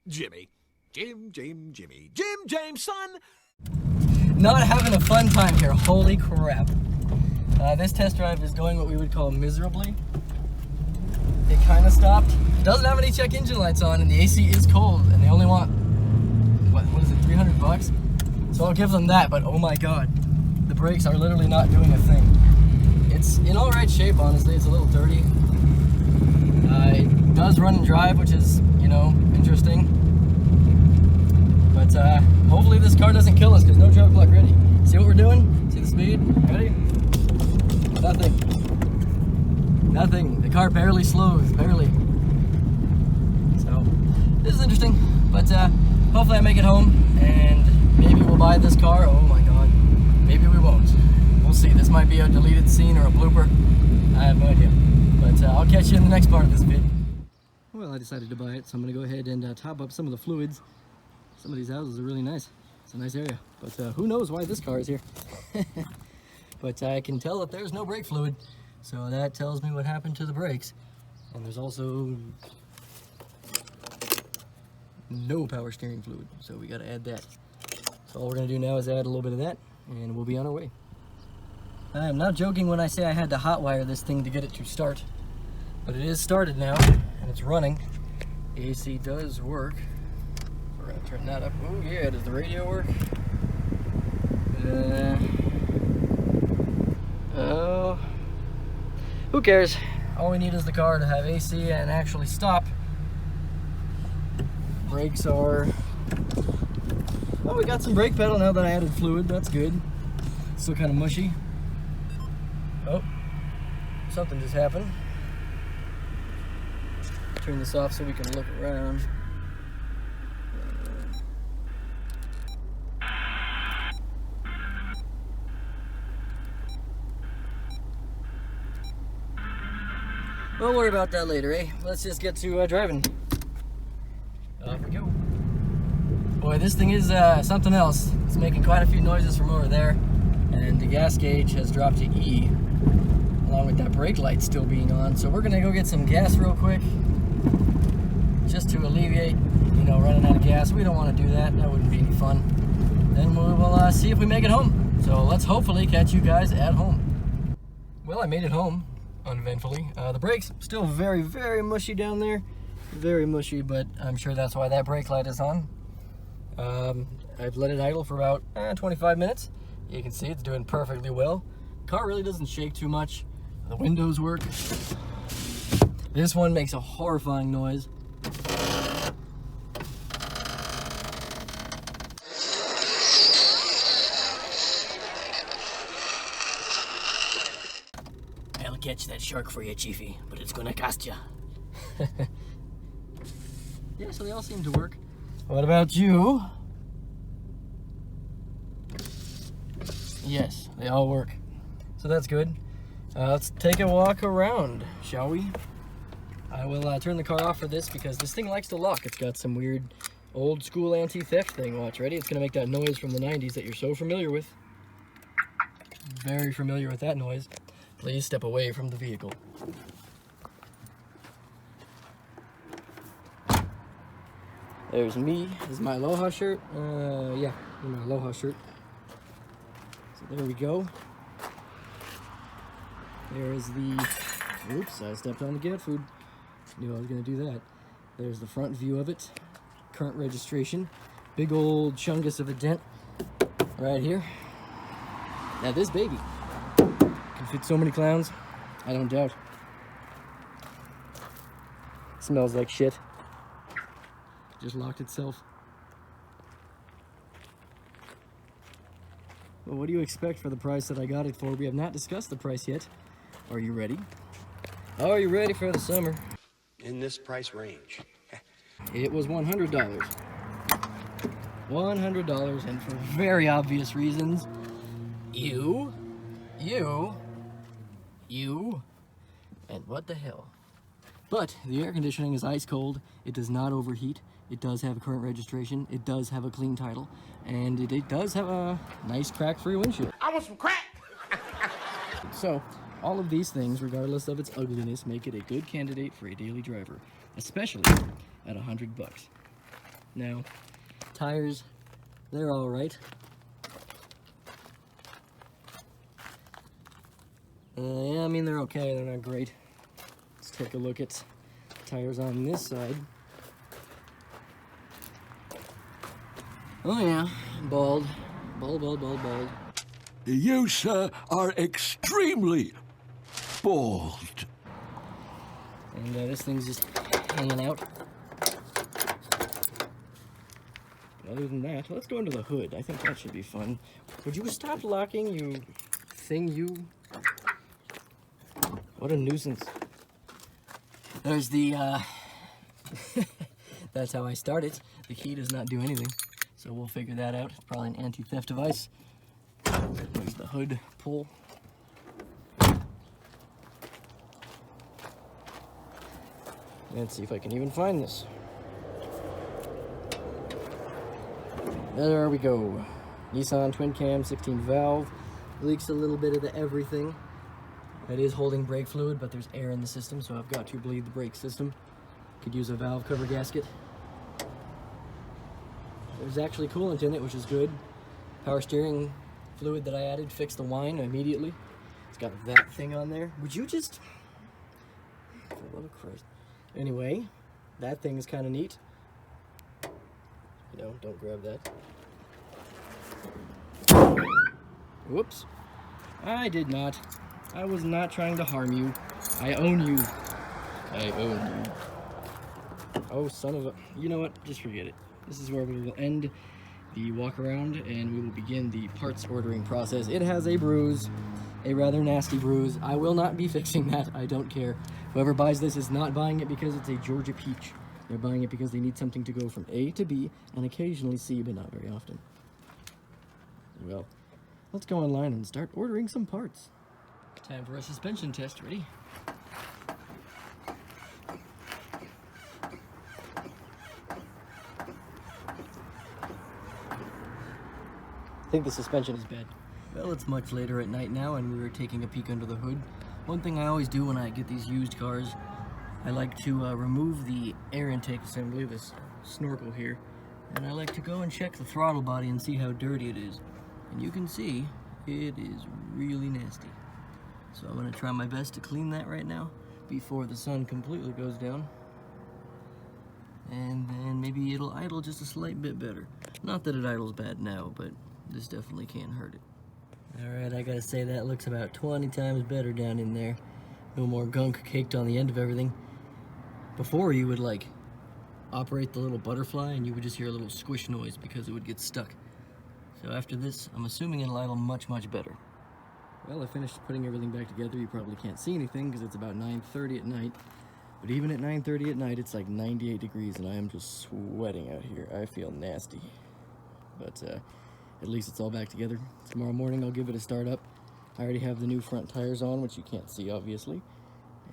Jimmy. Jimmy. James, son! Not having a fun time here, holy crap. This test drive is going what we would call miserably. It kind of stopped. It doesn't have any check engine lights on, and the AC is cold, and they only want, what is it, 300 bucks? So I'll give them that, but oh my god, the brakes are literally not doing a thing. It's in all right shape, honestly. It's a little dirty. It does run and drive, which is, you know, interesting. But hopefully this car doesn't kill us, because no joke, look, ready. See what we're doing? See the speed? Ready? Nothing. Nothing. The car barely slows, barely. So, this is interesting. But hopefully I make it home, and maybe we'll buy this car. Oh my god. Maybe we won't. We'll see. This might be a deleted scene or a blooper. I have no idea. But I'll catch you in the next part of this vid. Well, I decided to buy it, so I'm going to go ahead and top up some of the fluids. Some of these houses are really nice. It's a nice area. But who knows why this car is here. But I can tell that there's no brake fluid. So that tells me what happened to the brakes. And there's also no power steering fluid. So we got to add that. So all we're going to do now is add a little bit of that, and we'll be on our way. I am not joking when I say I had to hotwire this thing to get it to start. But it is started now, and it's running. The AC does work. We're going to turn that up. Oh yeah, does the radio work? Oh, who cares? All we need is the car to have AC and actually stop. Brakes are... Oh, we got some brake pedal now that I added fluid. That's good. Still kind of mushy. Oh, something just happened. Turn this off so we can look around. We'll worry about that later, eh? Let's just get to driving. Off we go. Boy, this thing is something else. It's making quite a few noises from over there, and the gas gauge has dropped to E, along with that brake light still being on. So we're gonna go get some gas real quick, just to alleviate, you know, running out of gas. We don't want to do that. That wouldn't be any fun. Then we will see if we make it home. So let's hopefully catch you guys at home. Well, I made it home. Uneventfully. The brakes still very, very mushy down there. Very mushy, but I'm sure that's why that brake light is on. I've let it idle for about 25 minutes. You can see it's doing perfectly well. Car really doesn't shake too much. The windows work. This one makes a horrifying noise. Catch that shark for you, Chiefy, but it's gonna cost you. Yeah, so they all seem to work. What about you? Yes, they all work. So that's good. Let's take a walk around, shall we? I will turn the car off for this because this thing likes to lock. It's got some weird old school anti-theft thing. Watch, ready? It's gonna make that noise from the 90s that you're so familiar with. Very familiar with that noise. Please step away from the vehicle. There's me. This is my Aloha shirt. Yeah, my Aloha shirt. So there we go. There's the... Oops, I stepped on the cat food. Knew I was going to do that. There's the front view of it. Current registration. Big old chungus of a dent right here. Now this baby can fit so many clowns, I don't doubt. Smells like shit. Just locked itself. Well, what do you expect for the price that I got it for? We have not discussed the price yet. Are you ready? Are you ready for the summer? In this price range. It was $100. $100, and for very obvious reasons. You, and what the hell? But the air conditioning is ice cold. It does not overheat. It does have a current registration. It does have a clean title. And it does have a nice crack-free windshield. I want some crack! So, all of these things, regardless of its ugliness, make it a good candidate for a daily driver, especially at $100. Now, tires, they're all right. Yeah, I mean, they're okay, they're not great. Let's take a look at tires on this side. Oh yeah, bald. Bald. You, sir, are extremely bald. And this thing's just hanging out. Other than that, let's go into the hood. I think that should be fun. Would you stop locking, you thing, you? What a nuisance. There's the, that's how I start it. The key does not do anything. So we'll figure that out. It's probably an anti-theft device. There's the hood pull. Let's see if I can even find this. There we go. Nissan twin cam, 16 valve. Leaks a little bit of the everything. It is holding brake fluid, but there's air in the system, so I've got to bleed the brake system. Could use a valve cover gasket. There's actually coolant in it, which is good. Power steering fluid that I added fixed the whine immediately. It's got that thing on there. Would you just... For the love of Christ. Anyway, that thing is kind of neat. No, don't grab that. Whoops. I did not. I was not trying to harm you. I own you. I own you. Oh, son of a... You know what? Just forget it. This is where we will end the walk around and we will begin the parts ordering process. It has a bruise, a rather nasty bruise. I will not be fixing that. I don't care. Whoever buys this is not buying it because it's a Georgia peach. They're buying it because they need something to go from A to B and occasionally C, but not very often. Well, let's go online and start ordering some parts. Time for a suspension test. Ready? I think the suspension is bad. Well, it's much later at night now and we were taking a peek under the hood. One thing I always do when I get these used cars, I like to remove the air intake assembly, this snorkel here, and I like to go and check the throttle body and see how dirty it is. And you can see it is really nasty. So I'm going to try my best to clean that right now before the sun completely goes down. And then maybe it'll idle just a slight bit better. Not that it idles bad now, but this definitely can't hurt it. Alright, I gotta say that looks about 20 times better down in there. No more gunk caked on the end of everything. Before you would like operate the little butterfly and you would just hear a little squish noise because it would get stuck. So after this, I'm assuming it'll idle much better. Well, I finished putting everything back together. You probably can't see anything because it's about 9:30 at night. But even at 9:30 at night, it's like 98 degrees and I am just sweating out here. I feel nasty. But at least it's all back together. Tomorrow morning, I'll give it a start up. I already have the new front tires on, which you can't see, obviously.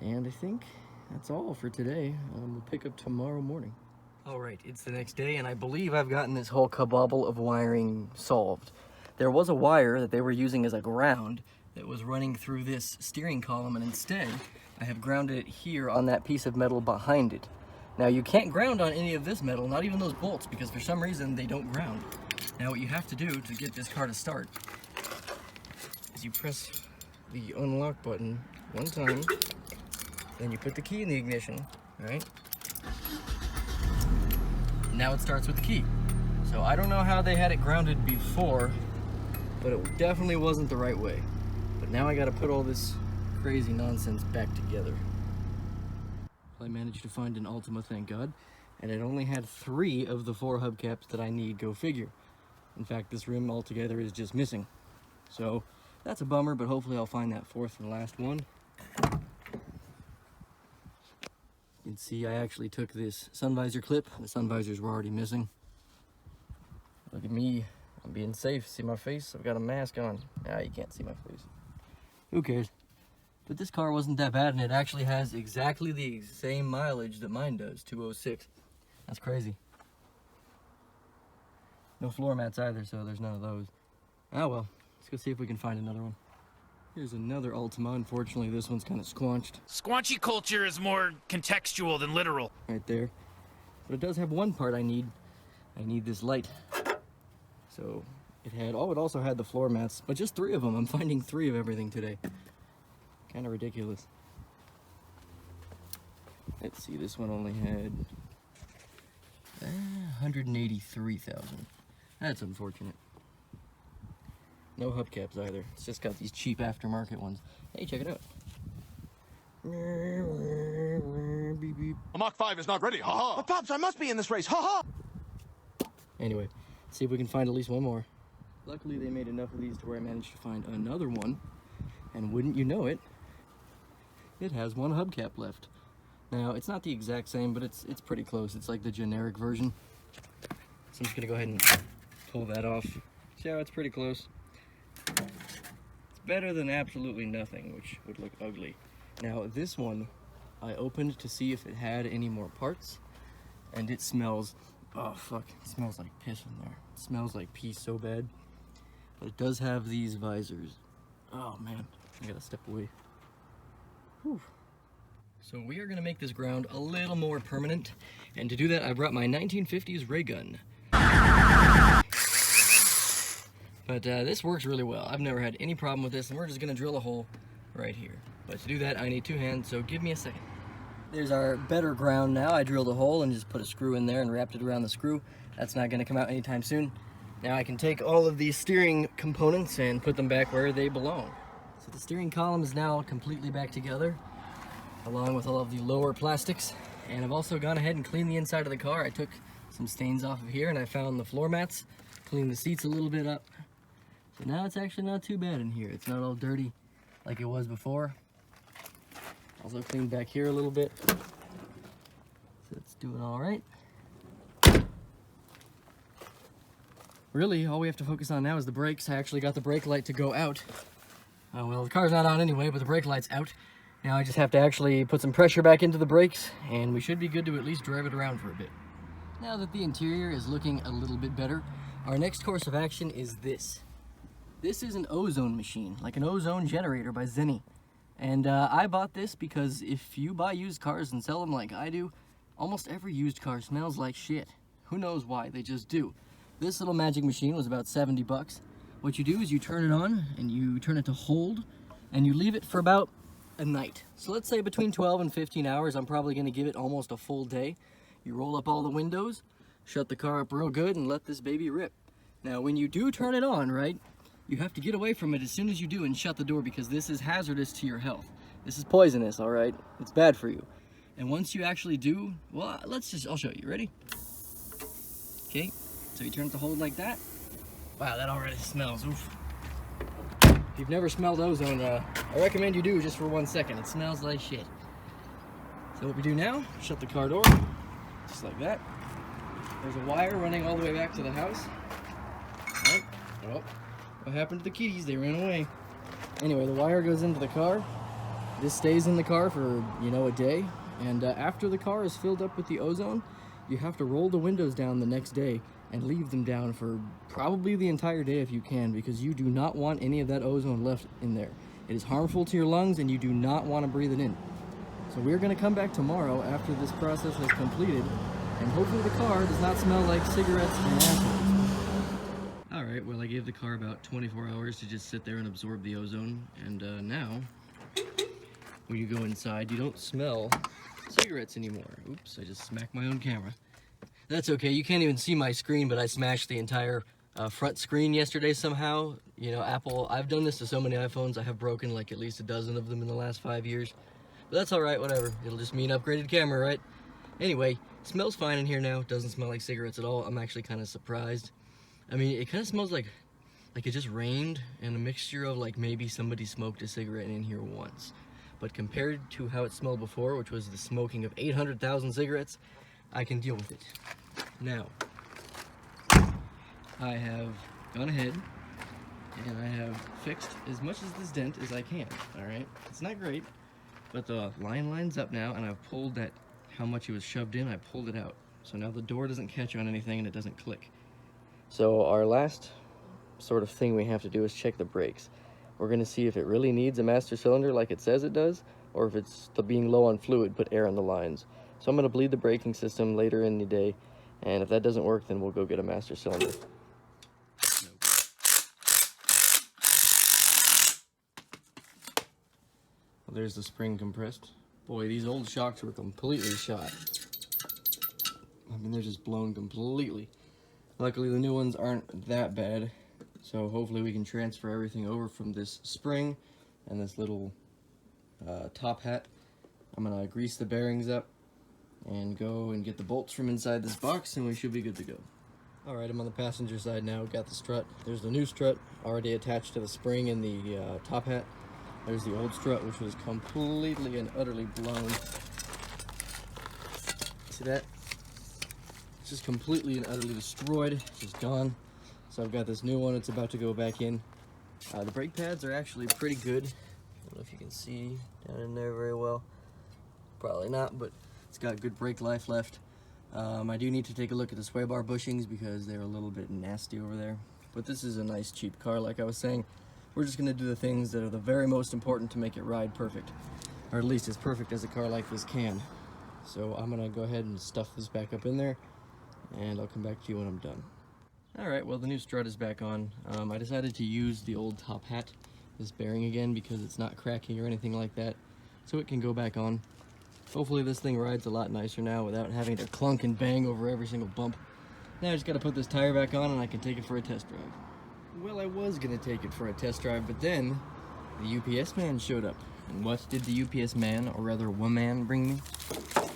And I think that's all for today. We'll pick up tomorrow morning. All right, it's the next day, and I believe I've gotten this whole kabobble of wiring solved. There was a wire that they were using as a ground that was running through this steering column, and instead, I have grounded it here on that piece of metal behind it. Now, you can't ground on any of this metal, not even those bolts, because for some reason, they don't ground. Now, what you have to do to get this car to start is you press the unlock button one time, then you put the key in the ignition, right? Now it starts with the key. So I don't know how they had it grounded before, but it definitely wasn't the right way. But now I gotta put all this crazy nonsense back together. I managed to find an Altima, thank God, and it only had 3 of the 4 hubcaps that I need, go figure. In fact, this rim altogether is just missing. So that's a bummer, but hopefully I'll find that 4th and last one. You can see I actually took this sun visor clip. The sun visors were already missing. Look at me, I'm being safe. See my face? I've got a mask on. Ah, you can't see my face. Who cares? But this car wasn't that bad, and it actually has exactly the same mileage that mine does, 206. That's crazy. No floor mats either, so there's none of those. Ah well, let's go see if we can find another one. Here's another Altima. Unfortunately, this one's kind of squanched. Squanchy culture is more contextual than literal. Right there. But it does have one part I need. I need this light. So it had, oh, it also had the floor mats, but just 3 of them. I'm finding 3 of everything today. Kind of ridiculous. Let's see, this one only had 183,000. That's unfortunate. No hubcaps either. It's just got these cheap aftermarket ones. Hey, check it out. Beep, beep. A Mach 5 is not ready. Ha ha. But Pops, I must be in this race. Ha ha! Anyway, let's see if we can find at least one more. Luckily, they made enough of these to where I managed to find another one. And wouldn't you know it, it has 1 hubcap left. Now, it's not the exact same, but it's pretty close. It's like the generic version. So I'm just gonna go ahead and pull that off. See how it's pretty close? It's better than absolutely nothing, which would look ugly. Now, this one, I opened to see if it had any more parts, and it smells, oh fuck, it smells like piss in there. It smells like pee so bad. But it does have these visors. Oh man, I gotta step away. Whew. So we are gonna make this ground a little more permanent, and to do that, I brought my 1950s ray gun. But this works really well. I've never had any problem with this, and we're just gonna drill a hole right here. But to do that, I need 2 hands, so give me a second. There's our better ground now. I drilled a hole and just put a screw in there and wrapped it around the screw. That's not gonna come out anytime soon. Now I can take all of these steering components and put them back where they belong. So the steering column is now completely back together, along with all of the lower plastics. And I've also gone ahead and cleaned the inside of the car. I took some stains off of here and I found the floor mats, cleaned the seats a little bit up. So now it's actually not too bad in here. It's not all dirty like it was before. Also cleaned back here a little bit. So it's doing all right. Really, all we have to focus on now is the brakes. I actually got the brake light to go out. Well, the car's not on anyway, but the brake light's out. Now I just have to actually put some pressure back into the brakes, and we should be good to at least drive it around for a bit. Now that the interior is looking a little bit better, our next course of action is this. This is an ozone machine, like an ozone generator by Zenny. And I bought this because if you buy used cars and sell them like I do, almost every used car smells like shit. Who knows why, they just do. This little magic machine was about 70 bucks. What you do is you turn it on and you turn it to hold and you leave it for about a night. So let's say between 12 and 15 hours, I'm probably gonna give it almost a full day. You roll up all the windows, shut the car up real good and let this baby rip. Now when you do turn it on, right, you have to get away from it as soon as you do and shut the door because this is hazardous to your health. This is poisonous, all right? It's bad for you. And once you actually do, well, I'll show you. Ready? Okay, so you turn it to hold like that. Wow, that already smells, oof. If you've never smelled ozone, I recommend you do just for 1 second. It smells like shit. So what we do now, shut the car door, just like that. There's a wire running all the way back to the house. All right. Oh. What happened to the kitties? They ran away. Anyway, the wire goes into the car. This stays in the car for, you know, a day. And after the car is filled up with the ozone, you have to roll the windows down the next day and leave them down for probably the entire day if you can, because you do not want any of that ozone left in there. It is harmful to your lungs and you do not want to breathe it in. So we're going to come back tomorrow after this process has completed, and hopefully the car does not smell like cigarettes and assholes. Alright, well I gave the car about 24 hours to just sit there and absorb the ozone, and now, when you go inside, you don't smell cigarettes anymore. Oops, I just smacked my own camera. That's okay, you can't even see my screen, but I smashed the entire front screen yesterday somehow. You know, Apple, I've done this to so many iPhones, I have broken like at least a dozen of them in the last 5 years. But that's alright, whatever. It'll just mean upgraded camera, right? Anyway, smells fine in here now. Doesn't smell like cigarettes at all. I'm actually kind of surprised. I mean, it kind of smells like it just rained and a mixture of like maybe somebody smoked a cigarette in here once. But compared to how it smelled before, which was the smoking of 800,000 cigarettes, I can deal with it. Now, I have gone ahead and I have fixed as much of this dent as I can, all right? It's not great, but the line lines up now, and I've pulled that, how much it was shoved in, I pulled it out. So now the door doesn't catch on anything and it doesn't click. So our last sort of thing we have to do is check the brakes. We're gonna see if it really needs a master cylinder like it says it does, or if it's being low on fluid, put air on the lines. So I'm gonna bleed the braking system later in the day And if that doesn't work, then we'll go get a master cylinder. Well, there's the spring compressed. Boy, these old shocks were completely shot. I mean, they're just blown completely. Luckily, the new ones aren't that bad. So hopefully we can transfer everything over from this spring and this little top hat. I'm gonna grease the bearings up and go and get the bolts from inside this box, and we should be good to go. All right, I'm on the passenger side now. Got the strut. There's the new strut already attached to the spring in the top hat. There's the old strut, which was completely and utterly blown. See that? It's just completely and utterly destroyed. It's just gone. So I've got this new one. It's about to go back in. The brake pads are actually pretty good. I don't know if you can see down in there very well. Probably not, but it's got good brake life left. I do need to take a look at the Bar Bushings because they're a little bit nasty over there. But this is a nice cheap car, like I was saying. We're just gonna do the things that are the very most important to make it ride perfect. Or at least as perfect as a car like this can. So I'm gonna go ahead and stuff this back up in there, and I'll come back to you when I'm done. All right, well, the new strut is back on. I decided to use the old top hat, this bearing again, because it's not cracking or anything like that, so it can go back on. Hopefully this thing rides a lot nicer now without having to clunk and bang over every single bump. Now I just gotta put this tire back on and I can take it for a test drive. Well, I was gonna take it for a test drive, but then the UPS man showed up. And what did the UPS man, or rather woman, bring me?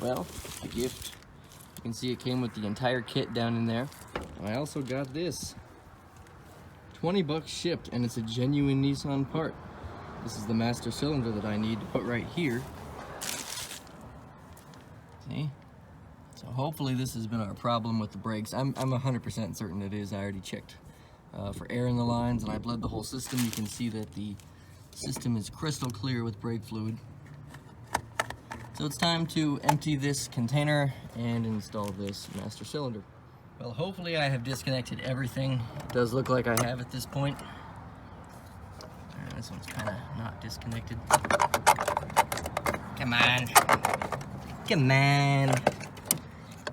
Well, a gift. You can see it came with the entire kit down in there. And I also got this. 20 bucks shipped, and it's a genuine Nissan part. This is the master cylinder that I need to put right here. See? So hopefully this has been our problem with the brakes. I'm 100% certain it is. I already checked for air in the lines, and I bled the whole system. You can see that the system is crystal clear with brake fluid. So it's time to empty this container and install this master cylinder. Well, hopefully I have disconnected everything. It does look like I have at this point. This one's kind of not disconnected. Come on. Come on.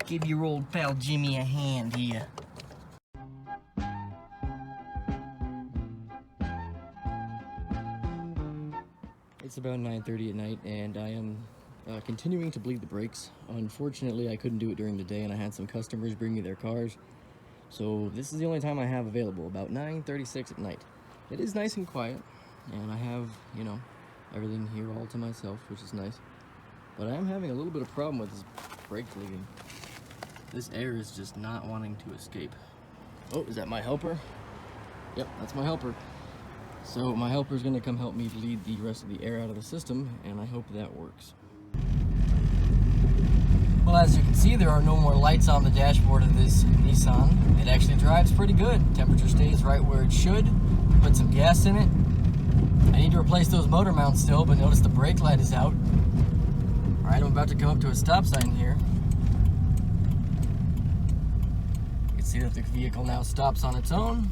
Give your old pal Jimmy a hand here. It's about 9:30 at night, and I am continuing to bleed the brakes. Unfortunately, I couldn't do it during the day, and I had some customers bring me their cars. So this is the only time I have available, about 9:36 at night. It is nice and quiet, and I have, you know, everything here all to myself, which is nice. But I am having a little bit of problem with this brake bleeding. This air is just not wanting to escape. Oh, is that my helper? Yep, that's my helper. So my helper is going to come help me bleed the rest of the air out of the system, and I hope that works. Well, as you can see, there are no more lights on the dashboard of this Nissan. It actually drives pretty good. Temperature stays right where it should. Put some gas in it. I need to replace those motor mounts still, but notice the brake light is out. Alright, I'm about to come up to a stop sign here. You can see that the vehicle now stops on its own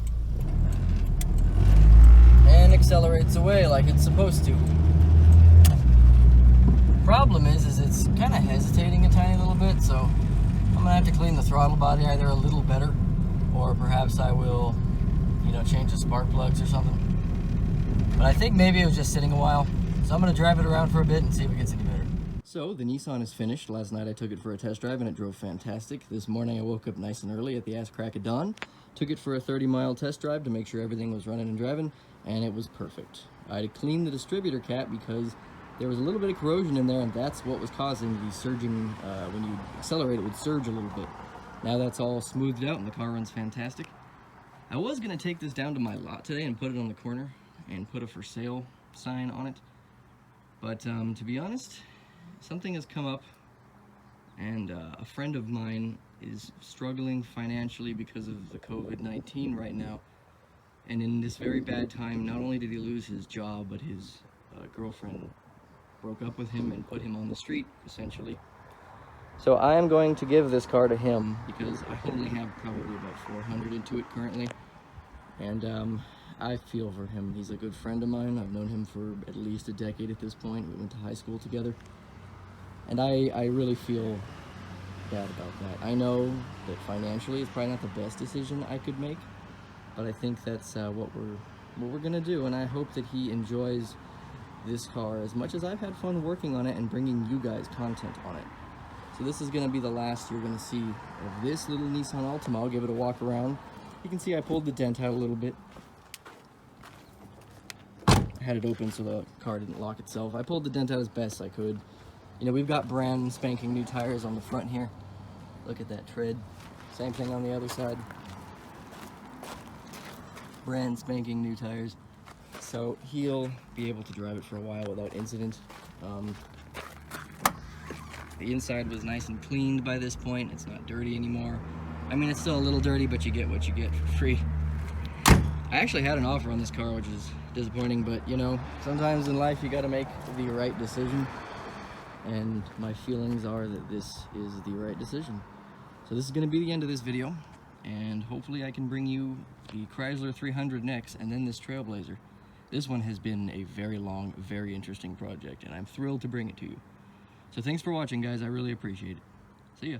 and accelerates away like it's supposed to. Problem is it's kind of hesitating a tiny little bit, so I'm gonna have to clean the throttle body either a little better, or perhaps I will, you know, change the spark plugs or something. But I think maybe it was just sitting a while, so I'm gonna drive it around for a bit and see if it gets any better. So the Nissan is finished. Last night I took it for a test drive and it drove fantastic. This morning I woke up nice and early at the ass crack of dawn, took it for a 30-mile test drive to make sure everything was running and driving, and it was perfect. I cleaned the distributor cap because there was a little bit of corrosion in there, and that's what was causing the surging. When you accelerate, it would surge a little bit. Now that's all smoothed out and the car runs fantastic. I was gonna take this down to my lot today and put it on the corner and put a for sale sign on it. But to be honest, something has come up, and a friend of mine is struggling financially because of the COVID-19 right now. And in this very bad time, not only did he lose his job, but his girlfriend broke up with him and put him on the street, essentially. So I am going to give this car to him because I only have probably about 400 into it currently. And I feel for him. He's a good friend of mine. I've known him for at least a decade at this point. We went to high school together. And I really feel bad about that. I know that financially it's probably not the best decision I could make, but I think that's what we're gonna do, and I hope that he enjoys this car as much as I've had fun working on it and bringing you guys content on it. So this is gonna be the last you're gonna see of this little Nissan Altima. I'll give it a walk around. You can see I pulled the dent out a little bit. I had it open so the car didn't lock itself. I pulled the dent out as best I could. You know, we've got brand spanking new tires on the front here. Look at that tread. Same thing on the other side. Brand spanking new tires. So he'll be able to drive it for a while without incident. The inside was nice and cleaned by this point. It's not dirty anymore. I mean, it's still a little dirty, but you get what you get for free. I actually had an offer on this car, which is disappointing, but you know, sometimes in life you gotta make the right decision. And my feelings are that this is the right decision. So this is gonna be the end of this video, and hopefully I can bring you the Chrysler 300 next, and then this Trailblazer. This one has been a very long, very interesting project, and I'm thrilled to bring it to you. So thanks for watching, guys. I really appreciate it. See ya.